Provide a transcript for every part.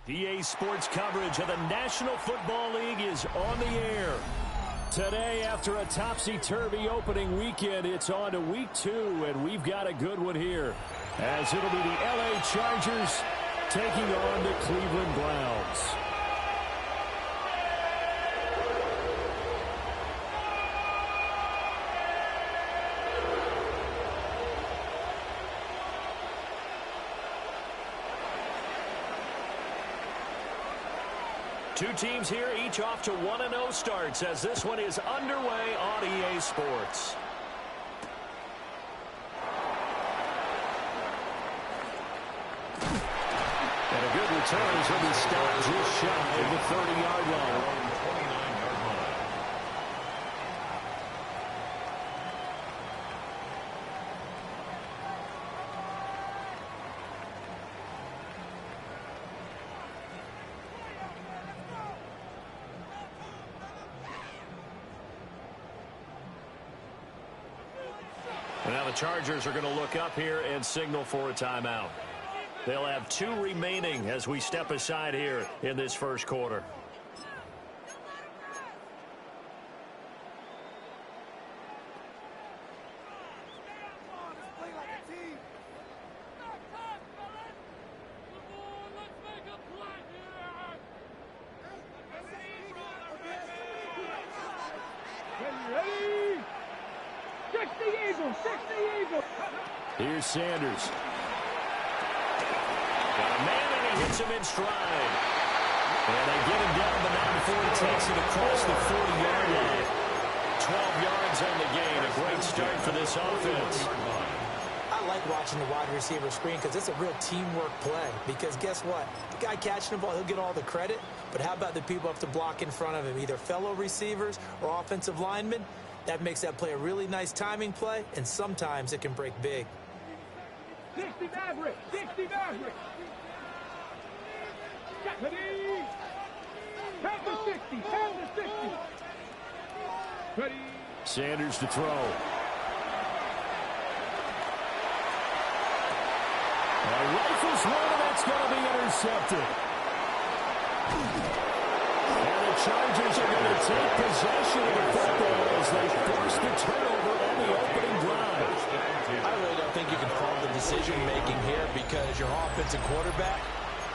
EA Sports coverage of the National Football League is on the air. Today, after a topsy-turvy opening weekend, it's on to week 2, and we've got a good one here, as it'll be the LA Chargers taking on the Cleveland Browns. Two teams here, each off to 1-0 starts as this one is underway on EA Sports. And a good return as he'll be stopped just shy of the 30-yard line. Now the Chargers are going to look up here and signal for a timeout. They'll have 2 remaining as we step aside here in this first quarter. Here's Sanders. Got a man and he hits him in stride. And they get him down, but not before he takes it across the 40-yard line. 12 yards on the gain. A great start for this offense. I like watching the wide receiver screen because it's a real teamwork play. Because guess what? The guy catching the ball, he'll get all the credit. But how about the people up to block in front of him, either fellow receivers or offensive linemen? That makes that play a really nice timing play, and sometimes it can break big. 60 Maverick! 60 Maverick! Ready! Count to 60! Count to 60! Ready! Sanders to throw. Rifles one, and that's going to be intercepted. And the Chargers are going to take possession of the football as they force the turnover on the opening drive. I really don't think you can fault the decision-making here because your offensive quarterback,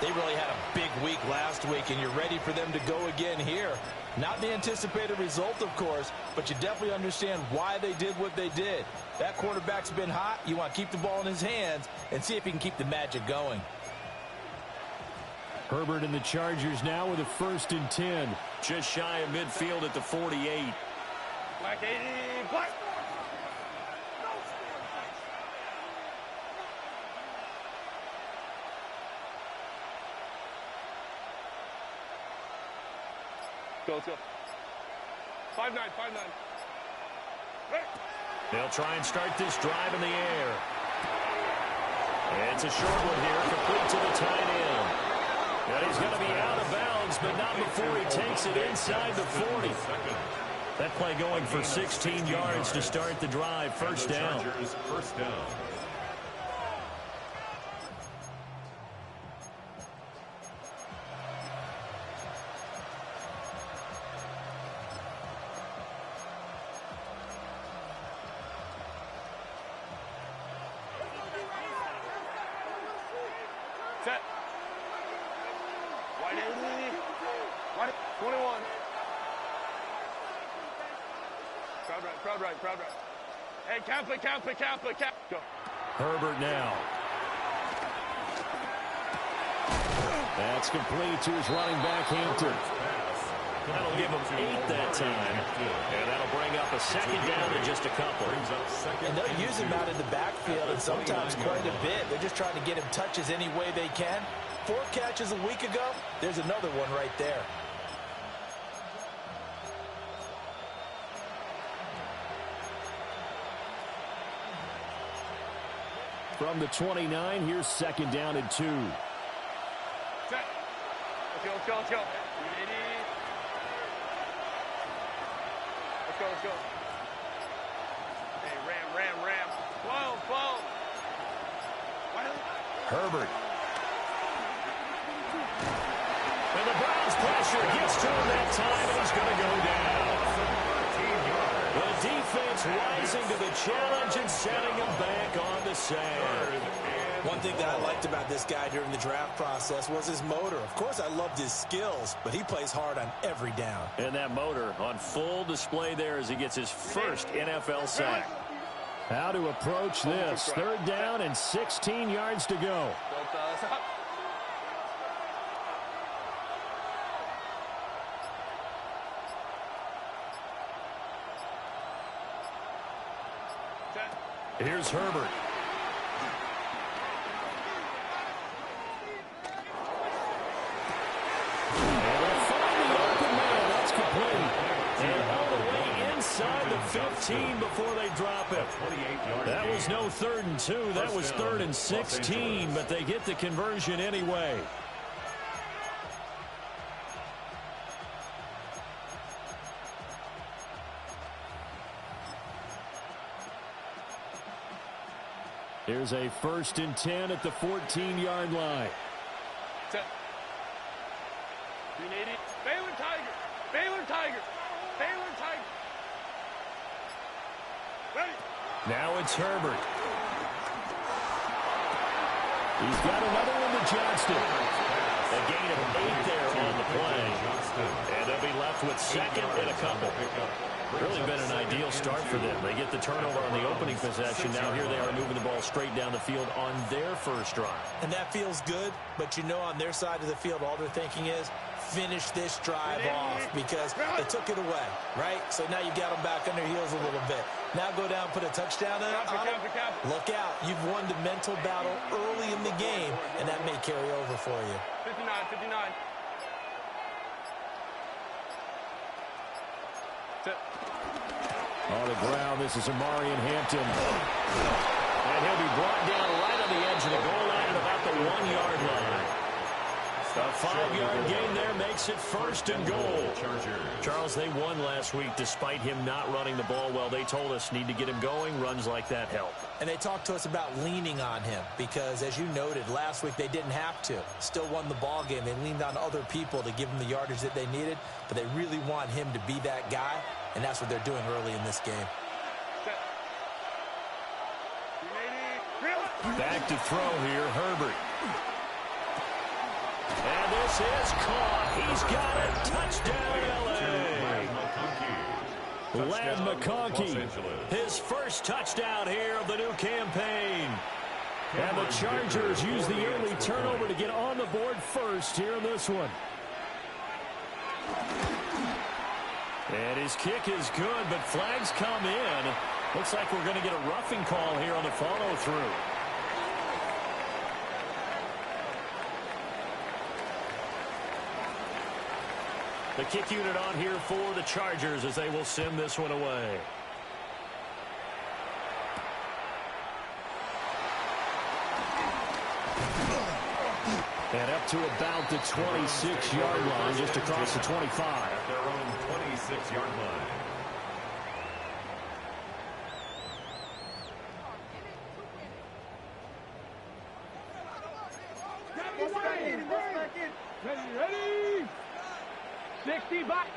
they really had a big week last week, and you're ready for them to go again here. Not the anticipated result, of course, but you definitely understand why they did what they did. That quarterback's been hot. You want to keep the ball in his hands and see if he can keep the magic going. Herbert and the Chargers now with a 1st and 10. Just shy of midfield at the 48. Black 80, black! Let's go. 5-9, 5-9. Hey. They'll try and start this drive in the air. It's a short one here, complete to the tight end. And he's going to be out of bounds, but not before he takes it inside the 40. That play going for 16 yards to start the drive. First down. First down. Set. Wide 80. Wide 21. Crowd right. Hey, count it. Go. Herbert now. That's complete to his running back, Hampton. That'll give him 8 that time. And that'll bring up a second down to just a couple. And they'll use him out in the backfield, and sometimes quite a bit. They're just trying to get him touches any way they can. 4 catches a week ago. There's another one right there. From the 29, here's 2nd down and 2. Set. Let's go. Let's go. Hey, ram. 12. Herbert. pressure gets to him that time, and he's going to go down. The defense rising to the challenge and setting him back on the sand. One thing that I liked about this guy during the draft process was his motor. Of course, I loved his skills, but he plays hard on every down. And that motor on full display there as he gets his first NFL sack. How to approach this. 3rd down and 16 yards to go. Here's Herbert. And they'll find the open man. That's complete. And all the way inside the 15 before they drop it. That was no 3rd and 2. That was 3rd and 16, but they get the conversion anyway. Here's a 1st and 10 at the 14-yard line. Baylor Tiger. Baylor Tiger. Baylor Tiger. Ready. Now it's Herbert. He's got another one to Johnston. A gain of 8 there on the play. And they'll be left with 2nd and a couple. Really been an ideal start for them. They get the turnover on the opening possession. Now here they are moving the ball straight down the field on their first drive. And that feels good, but you know on their side of the field, all they're thinking is finish this drive off because they took it away, right? So now you've got them back on their heels a little bit. Now go down, put a touchdown on them. Look out. You've won the mental battle early in the game, and that may carry over for you. 59. On the ground, this is Amarian Hampton. And he'll be brought down right on the edge of the goal line at about the 1-yard line. A 5-yard gain there makes it 1st and goal. Charles, they won last week despite him not running the ball well. They told us need to get him going. Runs like that help. And they talked to us about leaning on him because, as you noted, last week they didn't have to. Still won the ball game. They leaned on other people to give them the yardage that they needed, but they really want him to be that guy, and that's what they're doing early in this game. Back to throw here, Herbert. And this is caught. He's got it. Touchdown, L.A. Ladd McConkey, his first touchdown here of the new campaign. And the Chargers use the early turnover to get on the board first here in this one. And his kick is good, but flags come in. Looks like we're going to get a roughing call here on the follow-through. The kick unit on here for the Chargers as they will send this one away. And up to about the 26-yard line, just across the 25. At their own 26-yard line. Ready. 60 back.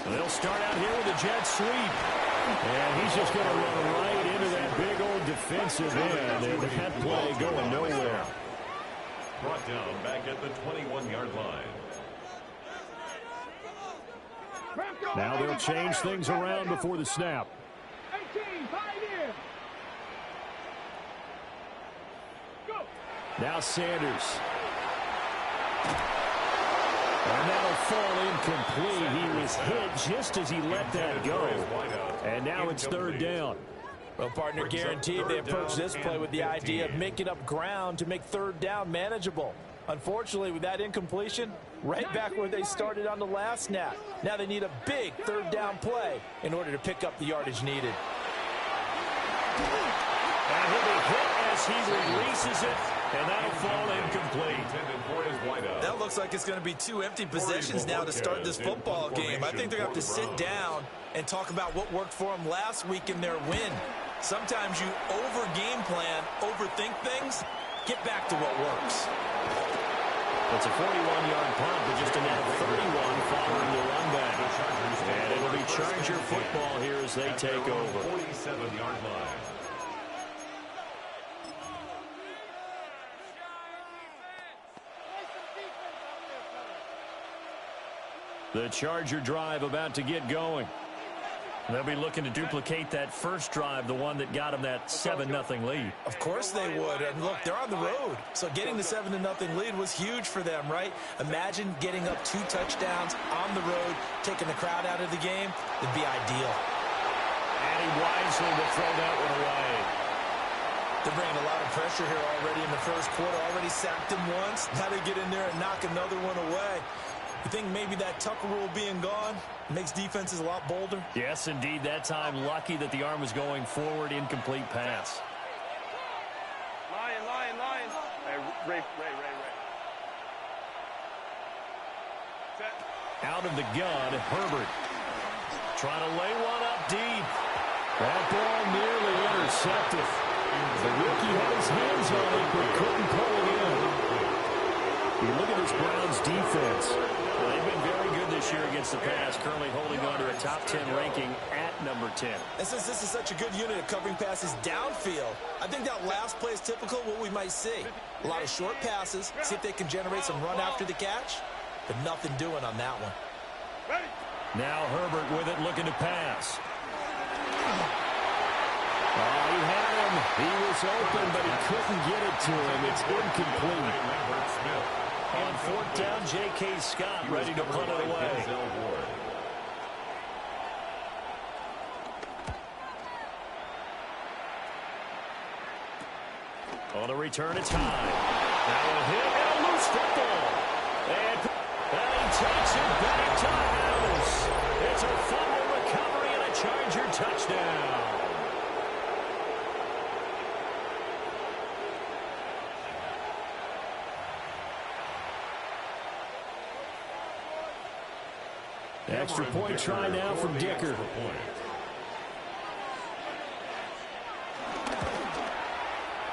They'll start out here with a jet sweep. And he's just going to run right into that big old defensive end. And that play going nowhere. Brought down back at the 21-yard line. Now they'll change things around before the snap. 18, 5 in. Go. Now Sanders. And that'll fall incomplete. He was hit just as he let that go. And now it's 3rd down. Well, partner, guaranteed they approach this play with the idea of making up ground to make 3rd down manageable. Unfortunately, with that incompletion, right back where they started on the last snap. Now they need a big 3rd down play in order to pick up the yardage needed. And he'll be hit as he releases it, and that'll fall incomplete. That looks like it's going to be 2 empty possessions now to start this football game. I think they're going to have to sit down and talk about what worked for them last week in their win. Sometimes you over-game plan, overthink things, get back to what works. It's a 41-yard punt, but just a net of 31 following the run back. And it'll be Charger football here as they take over. 47-yard line. The Charger drive about to get going. They'll be looking to duplicate that first drive, the one that got them that 7-0 lead. Of course they would. And look, they're on the road. So getting the 7-0 lead was huge for them, right? Imagine getting up 2 touchdowns on the road, taking the crowd out of the game. It'd be ideal. And he wisely will throw that one away. They're bringing a lot of pressure here already in the first quarter. Already sacked him once. Now they get in there and knock another one away. You think maybe that Tucker rule being gone makes defenses a lot bolder? Yes, indeed. That time, lucky that the arm was going forward, incomplete pass. Lion. Hey, Ray. Set. Out of the gun, Herbert. Trying to lay one up deep. That ball nearly intercepted. The rookie had his hands on it, but couldn't pull it in. You look at this Browns defense. Well, they've been very good this year against the pass, currently holding on to a top 10 ranking at number 10. And since this is such a good unit of covering passes downfield, I think that last play is typical of what we might see. A lot of short passes, see if they can generate some run after the catch, but nothing doing on that one. Ready. Now Herbert with it, looking to pass. Oh, he had him. He was open, but he couldn't get it to him. It's incomplete. On fourth down, J.K. Scott ready to punt it away. On the return, it's high. Now a hit and a loose football. And he takes it back to the house. It's a fumble recovery and a Charger touchdown. Extra point try now from Dicker.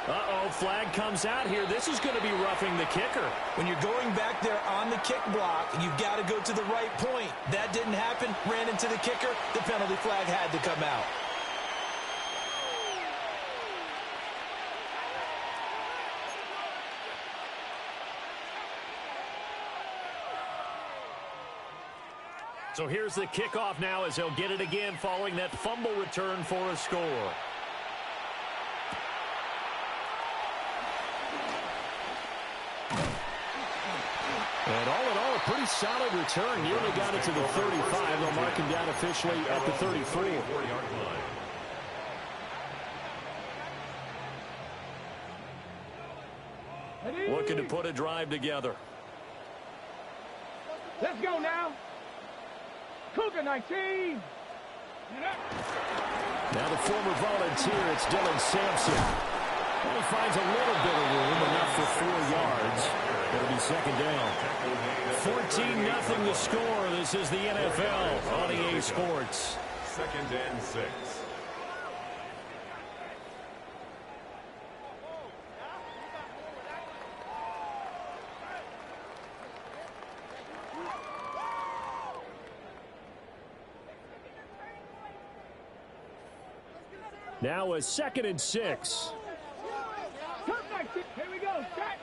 Uh-oh, flag comes out here. This is going to be roughing the kicker. When you're going back there on the kick block, you've got to go to the right point. That didn't happen, ran into the kicker. The penalty flag had to come out. So here's the kickoff now as they'll get it again following that fumble return for a score. And all in all, a pretty solid return. Nearly got it to the 35. They'll mark him down officially at the 34. Looking to put a drive together. Let's go now. Cougar 19. Now the former volunteer, it's Dylan Sampson. And he finds a little bit of room, enough for 4 yards. It'll be second down. 14-0 the score. This is the NFL on EA Sports. 2nd and 6. Now a 2nd and 6. Here we go. Set.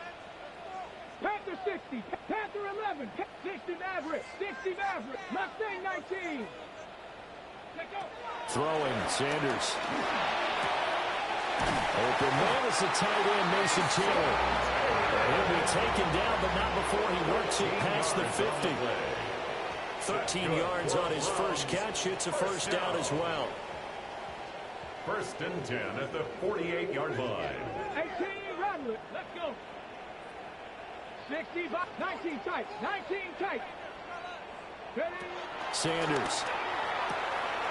Panther 60. Panther 11. 60 Maverick. 60 Maverick. Mustang 19. Let's go. Throwing, Sanders. Open man is the tight end, Mason Taylor. And he'll be taken down, but not before he works it past the 50. 13 yards on his first catch. It's a first down as well. 1st and 10 at the 48-yard line. 18, rattle it. Let's go. 60, 19 tight. 19 tight. Ready? Sanders.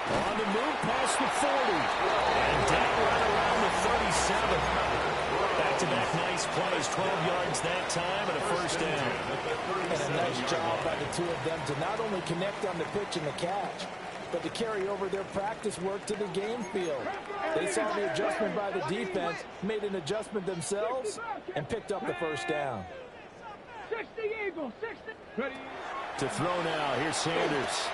On the move past the 40. And down right around the 37. Back-to-back nice plays. 12 yards that time and a first down. And a nice job by the two of them to not only connect on the pitch and the catch, but to carry over their practice work to the game field. They saw the adjustment by the defense, made an adjustment themselves, and picked up the first down. 60 Eagles, 60. Ready. To throw now. Here's Sanders.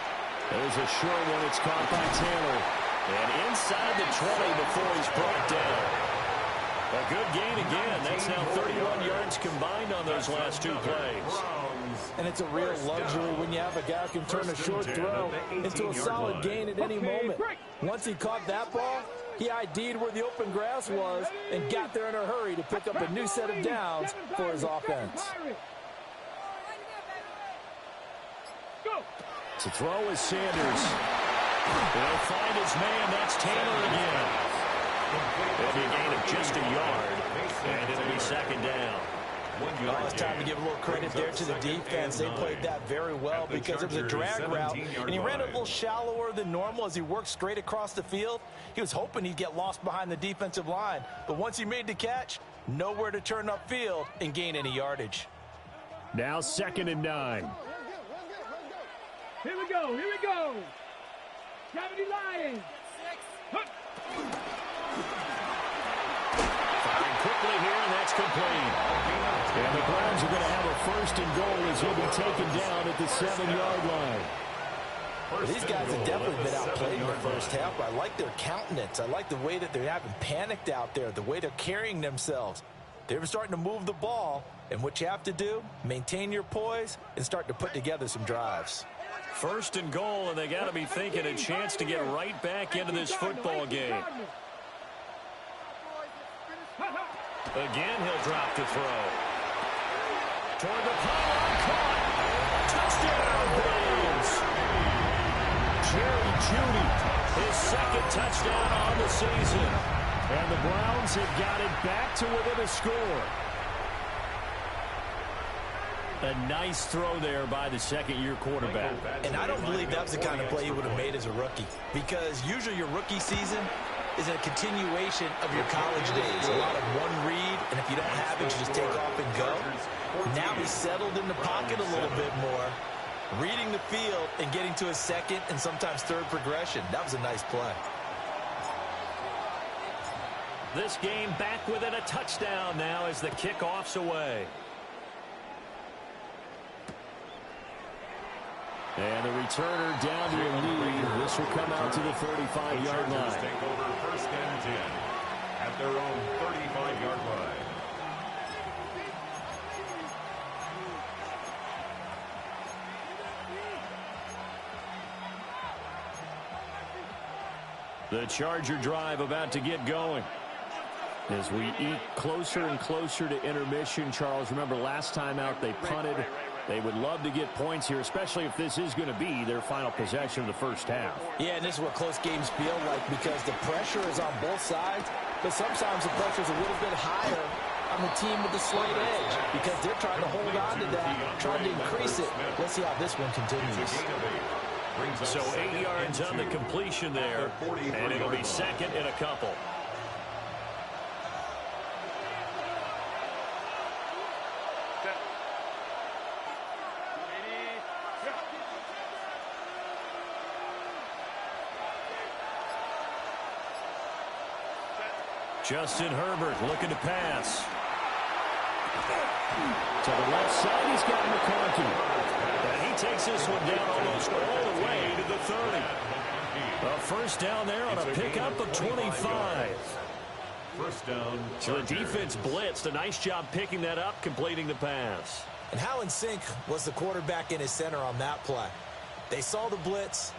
There's a short one. It's caught by Taylor. And inside the 20 before he's brought down. A good gain again. That's now 31 yards combined on those last two plays. And it's a real luxury when you have a guy who can turn a short throw into a solid gain at any moment. Once he caught that ball, he ID'd where the open grass was and got there in a hurry to pick up a new set of downs for his offense. To throw is Sanders. He'll find his man. That's Taylor again. It'll be a gain of just a yard, and it'll be second down. Oh, it's time to give a little credit there to the defense. They played that very well because it was a drag route, and he ran a little shallower than normal as he worked straight across the field. He was hoping he'd get lost behind the defensive line, but once he made the catch, nowhere to turn upfield and gain any yardage. Now 2nd and 9. Here we go, here we go. Gravity Lions. Firing quickly here, and that's complete. And the Browns are going to have a 1st and goal as he'll be taken down at the 7-yard line. These guys have definitely been outplayed in the first half. I like their countenance. I like the way that they haven't panicked out there, the way they're carrying themselves. They're starting to move the ball, and what you have to do, maintain your poise and start to put together some drives. 1st and goal, and they got to be thinking a chance to get right back into this football game. Again, he'll drop the throw. Toward the pylon, caught. Touchdown, Braves. Jerry Jeudy, his 2nd touchdown on the season. And the Browns have got it back to within a score. A nice throw there by the 2nd-year quarterback. And I don't believe that was the kind of play he would have made as a rookie, because usually your rookie season is a continuation of your college days. A lot of one read, and if you don't have it, you just take off and go. Now he's settled in the pocket a little bit more, reading the field and getting to his 2nd and sometimes 3rd progression. That was a nice play. This game back within a touchdown now as the kickoff's away. And the returner down to a lead. This will come out to the 35-yard line. Take over 1st and 10 at their own 35-yard line. The Charger drive about to get going. As we eat closer and closer to intermission, Charles, remember last time out they punted. They would love to get points here, especially if this is going to be their final possession of the first half. Yeah, and this is what close games feel like because the pressure is on both sides, but sometimes the pressure is a little bit higher on the team with the slight edge because they're trying to hold on to that, trying to increase it. Let's see how this one continues. So 8 yards on the completion there, and it'll be 2nd and a couple. Justin Herbert looking to pass. To the left side, he's got McConkey. And he takes this one down almost all the way to the 30. A 1st down there on a pickup of 25. 1st down. So the defense blitzed. A nice job picking that up, completing the pass. And how in sync was the quarterback in his center on that play? They saw the blitz,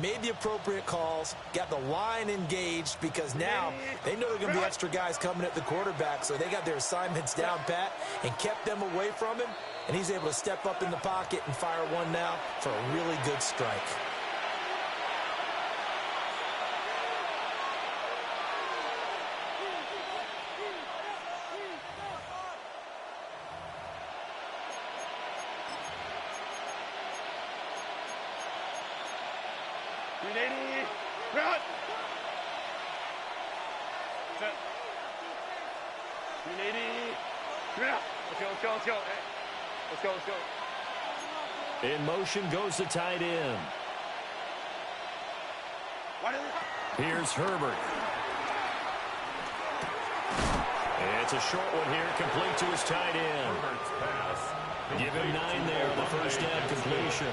made the appropriate calls, got the line engaged because now they know there are going to be extra guys coming at the quarterback, so they got their assignments down pat and kept them away from him, and he's able to step up in the pocket and fire one now for a really good strike. In motion goes the tight end. Here's Herbert. It's a short one here, complete to his tight end. Herbert's pass Give him 9 there on the first down completion.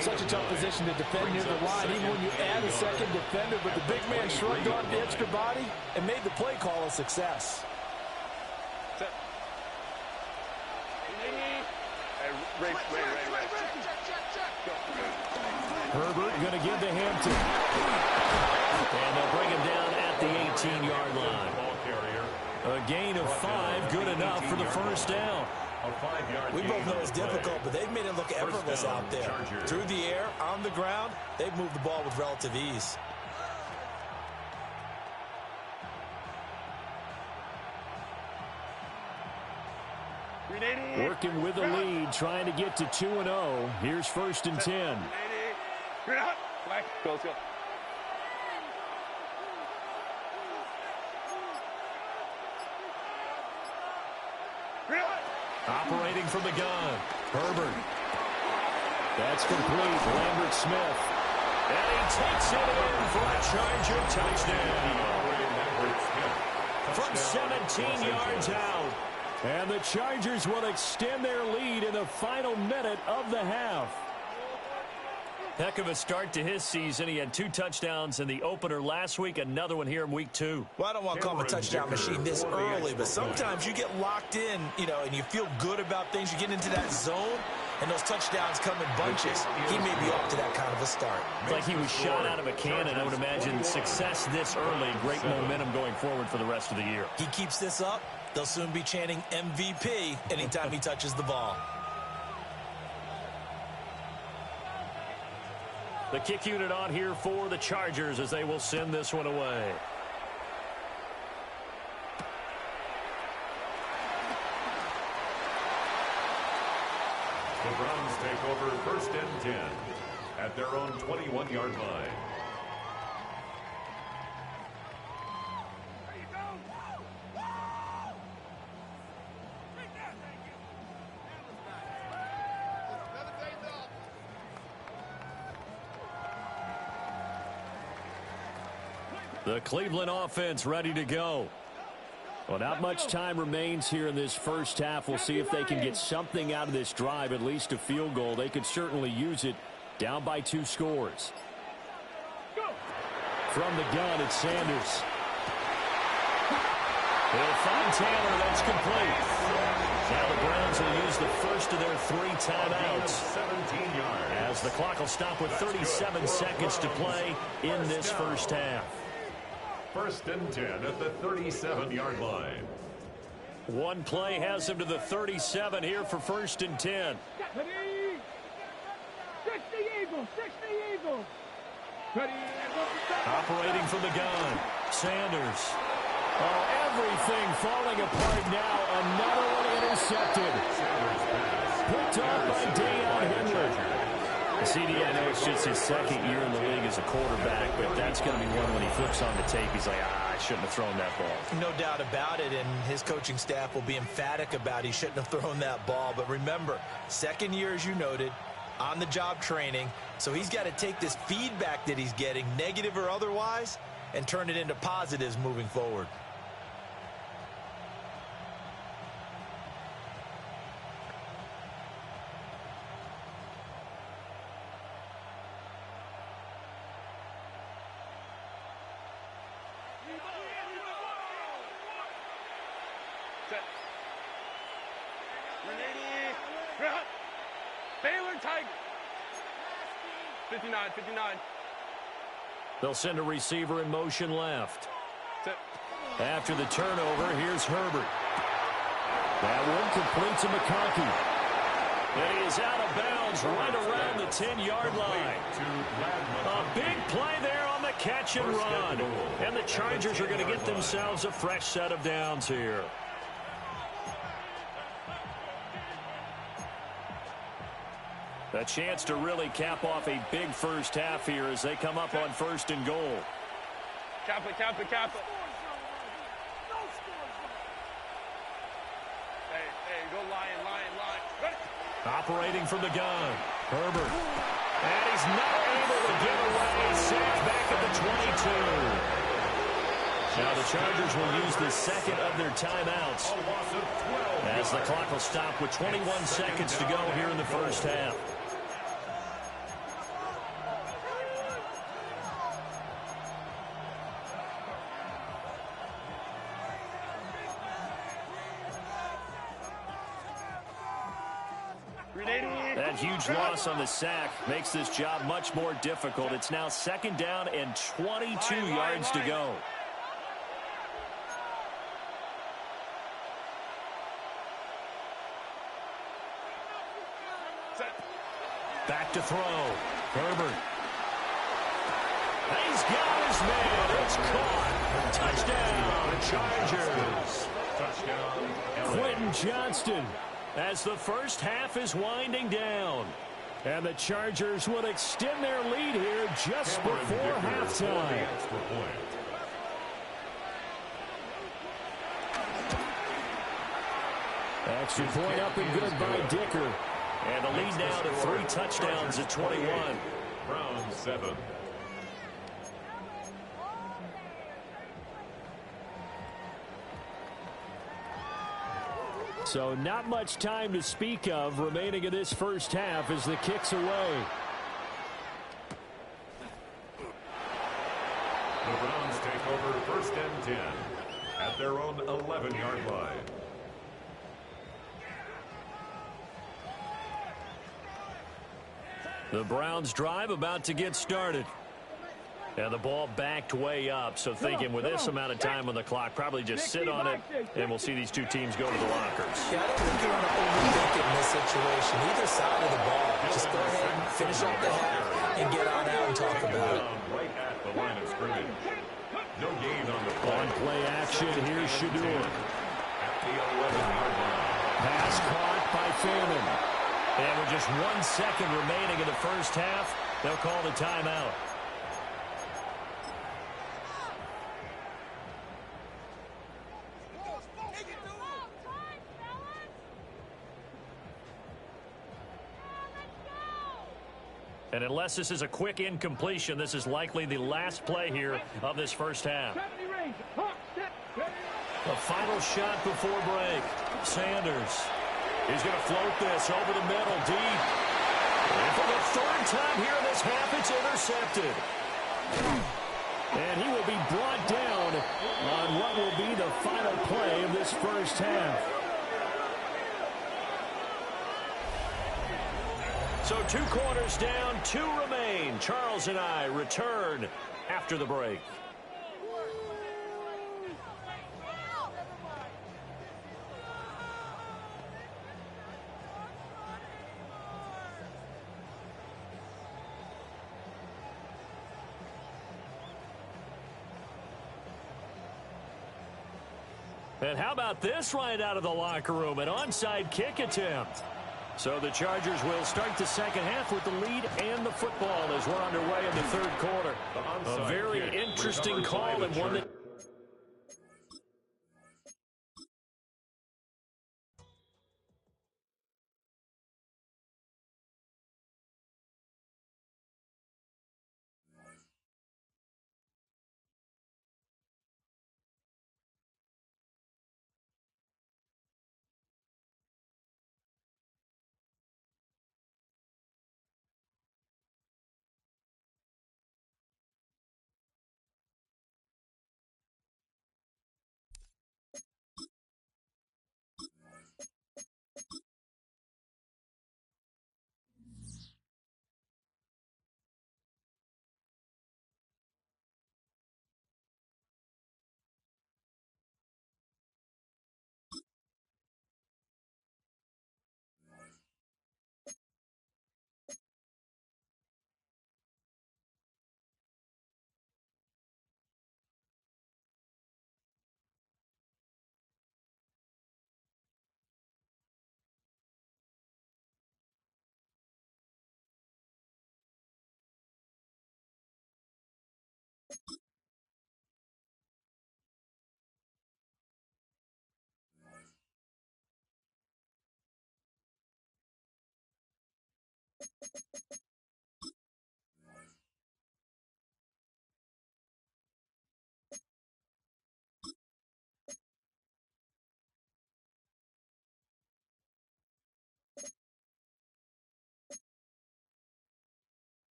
Such a tough position to defend near the line, even when you add a second defender, but the big man shrugged off the extra body and made the play call a success. Herbert going to give to Hampton. And they'll bring him down at the 18-yard line. A gain of 5, good enough for the first down. We both know it's difficult, but they've made it look effortless out there. Through the air, on the ground, they've moved the ball with relative ease. Working with the lead, trying to get to 2-0. Here's 1st and 10. Let's go. Operating from the gun. Herbert. That's complete. Lambert Smith. And he takes it in for a Charger touchdown. From 17 yards out. And the Chargers will extend their lead in the final minute of the half. Heck of a start to his season. He had 2 touchdowns in the opener last week, another one here in week 2. Well, I don't want to call him a touchdown machine this early, but sometimes you get locked in, and you feel good about things. You get into that zone, and those touchdowns come in bunches. He may be off to that kind of a start. It's like he was shot out of a cannon. I would imagine success this early, great momentum going forward for the rest of the year. He keeps this up, they'll soon be chanting MVP anytime he touches the ball. The kick unit on here for the Chargers as they will send this one away. The Browns take over 1st and 10 at their own 21-yard line. The Cleveland offense ready to go. Well, not much time remains here in this first half. We'll see if they can get something out of this drive, at least a field goal. They could certainly use it, down by 2 scores. From the gun, it's Sanders. He'll find Taylor. That's complete. Now the Browns will use the first of their 3 timeouts. As the clock will stop with 37 seconds to play in this first half. 1st and 10 at the 37-yard line. One play has him to the 37 here for 1st and 10. 60 Eagles, 60 Eagles. Operating from the gun, Sanders. Oh, everything falling apart now. Another one intercepted. Picked off by Deion Henry. CD, I know it's just his 2nd year in the league as a quarterback, but that's going to be one when he flips on the tape. He's like, I shouldn't have thrown that ball. No doubt about it, and his coaching staff will be emphatic about he shouldn't have thrown that ball. But remember, 2nd year, as you noted, on-the-job training, so he's got to take this feedback that he's getting, negative or otherwise, and turn it into positives moving forward. Baylor Tigers. 59. They'll send a receiver in motion left. After the turnover, here's Herbert. That one complete to McConkey. And he is out of bounds right around the 10-yard line. A big play there on the catch and run. And the Chargers are going to get themselves a fresh set of downs here. A chance to really cap off a big first half here as they come up on 1st and goal. Cap it. Hey, go Lion. Operating from the gun, Herbert. And he's not able to get away. Sacked back at the 22. Now the Chargers will use the second of their timeouts as the clock will stop with 21 seconds to go here in the first half. That huge loss on the sack makes this job much more difficult. It's now second down and 22 yards to go. Back to throw. Herbert. He's got his man. It's caught. Touchdown, Chargers. Touchdown. Quentin Johnston as the first half is winding down. And the Chargers will extend their lead here just before halftime. Extra point up and good by Dicker. And the lead now to 3 touchdowns at 21. Round 7. So not much time to speak of remaining in this first half as the kick's away. The Browns take over first and 10 at their own 11-yard line. The Browns drive about to get started. And the ball backed way up, so thinking with this amount of time on the clock, probably just sit on it, and we'll see these two teams go to the lockers. Yeah, I don't think you want to overthink it in this situation. Either side of the ball. Just go ahead and finish off the half and get on out and talk about it. Right at the line of scrimmage. No gain on the play. On play action, here's Shadur. At the 11-yard line. Pass caught by Fairman. And with just 1 second remaining in the first half, they'll call the timeout. And unless this is a quick incompletion, this is likely the last play here of this first half. The final shot before break. Sanders. He's going to float this over the middle, deep. And for the third time here in this half, it's intercepted. And he will be brought down on what will be the final play of this first half. So 2 quarters down, 2 remain. Charles and I return after the break. And how about this right out of the locker room? An onside kick attempt. So the Chargers will start the second half with the lead and the football as we're underway in the third quarter. A very interesting call and one that...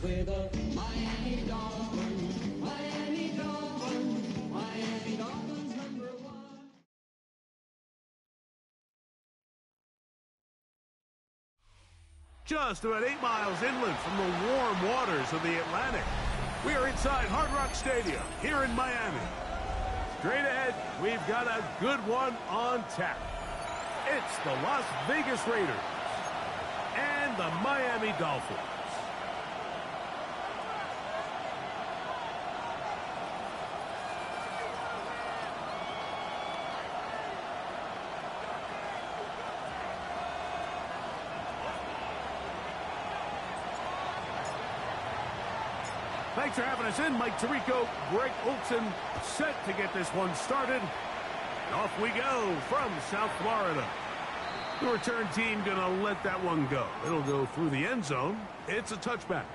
We're the Miami Dolphins, Miami Dolphins, Miami Dolphins #1. Just about 8 miles inland from the warm waters of the Atlantic, we are inside Hard Rock Stadium here in Miami. Straight ahead, we've got a good one on tap. It's the Las Vegas Raiders and the Miami Dolphins. Thanks for having us in. Mike Tirico, Greg Olson, set to get this one started. And off we go from South Florida. The return team going to let that one go. It'll go through the end zone. It's a touchback.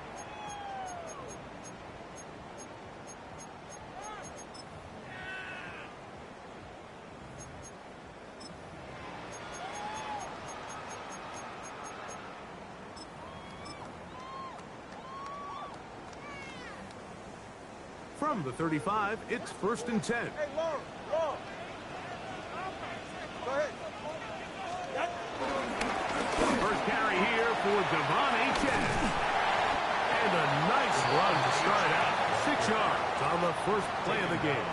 From the 35, it's 1st and 10. Hey, long. Go ahead. First carry here for Devon Achane. And a nice run to start out. 6 yards on the first play of the game.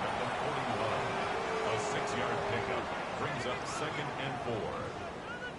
A 6-yard pickup brings up 2nd and 4.